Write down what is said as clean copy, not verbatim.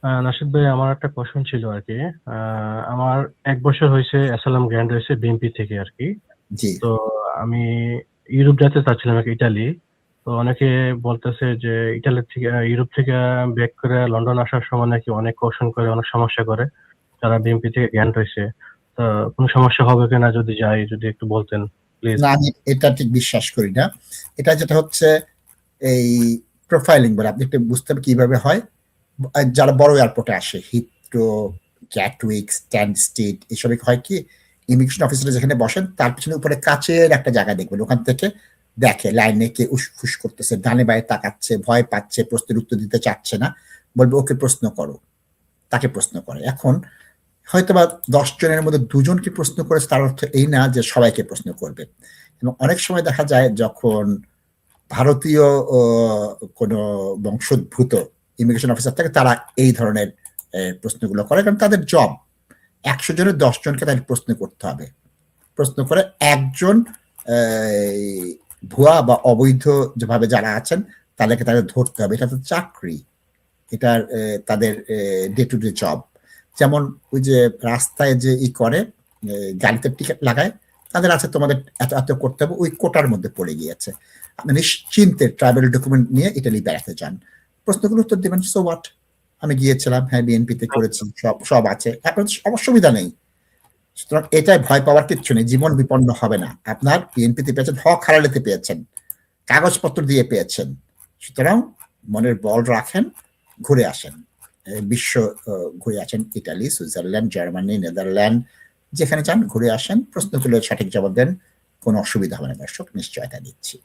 নাশিদ ভাই, আমার একটা কোশ্চেন ছিল আর কি। আমার 1 বছর হয়েছে অ্যাসাইলাম গ্র্যান্ড হয়েছে বিএনপি থেকে আর কি। জি তো আমি ইউরোপ যেতে চাচ্ছিলাম আর কি, ইটালি। তো অনেকে বলতেছে যে ইটালি থেকে ইউরোপ থেকে ব্যাক করে লন্ডন আসার সময় নাকি অনেক কোশ্চেন করে, অনেক সমস্যা করে যারা বিএনপি থেকে গ্র্যান্ড হয়েছে। তো কোনো সমস্যা হবে কিনা যদি যাই, যদি একটু বলতেন প্লিজ। না, আমি এটা ঠিক বিশ্বাস করি না। এটা যেটা হচ্ছে এই প্রোফাইলিং বলে, আপনি একটু বুঝতে হবে কিভাবে হয়। যারা বড় এয়ারপোর্টে আসে, হিথ্রো, গ্যাটউইক, স্ট্যানস্টিড, এসবে হয় কি, ইমিগ্রেশন অফিসার যেখানে বসেন তার পিছনে উপরে কাচের একটা জায়গা দেখবেন, ওখান থেকে দেখে লাইনে কে উসফুস করতেছে, ডানে বায়ে তাকাচ্ছে, ভয় পাচ্ছে, প্রশ্নের উত্তর দিতে চাচ্ছে না, বলবে ওকে প্রশ্ন করো, তাকে প্রশ্ন করে। এখন হয়তোবা 10 জনের মধ্যে 2জনকে প্রশ্ন করেছে, তার অর্থ এই না যে সবাইকে প্রশ্ন করবে। এবং অনেক সময় দেখা যায় যখন ভারতীয় কোনো বংশোদ্ভূত ইমিগ্রেশন অফিসার থাকে, তারা এই ধরনের প্রশ্নগুলো করে, কারণ তাদের জব 100 জনের 10জনকে তাদের প্রশ্ন করতে হবে। প্রশ্ন করে একজন ভুয়া বা অবৈধ যেভাবে যারা আছেন তাদেরকে তাদের ধরতে হবে। এটা তো চাকরি, এটার তাদের ডে টু ডে জব। যেমন ওই যে রাস্তায় যে করে গাড়িতে টিকিট লাগায়, তাদের আছে তোমাদের এত এত করতে হবে, ওই কোটার মধ্যে পড়ে গিয়েছে। আপনি নিশ্চিন্তে ট্রাভেল ডকুমেন্ট নিয়ে ইটালি বেড়াতে যান, প্রশ্নগুলো উত্তর দেবেন, সো হোয়াট, আমি গিয়েছিলাম, হ্যাঁ বিএনপিতে করেছি, সব সব আছে, আপনার অসুবিধা নেই। সুতরাং এটাই ভয় পাওয়ার কিচ্ছু নেই, জীবন বিপন্ন হবে না। আপনার বিএনপিতে পেয়েছেন, হক হারালেতে পেয়েছেন, কাগজপত্র দিয়ে পেয়েছেন, সুতরাং মনের বল রাখেন, ঘুরে আসেন, বিশ্ব ঘুরে আসেন, ইটালি, সুইজারল্যান্ড, জার্মানি, নেদারল্যান্ড, যেখানে চান ঘুরে আসেন, প্রশ্ন তুলে সঠিক জবাব দেন, কোনো অসুবিধা হবে না দর্শক, নিশ্চয়তা দিচ্ছি।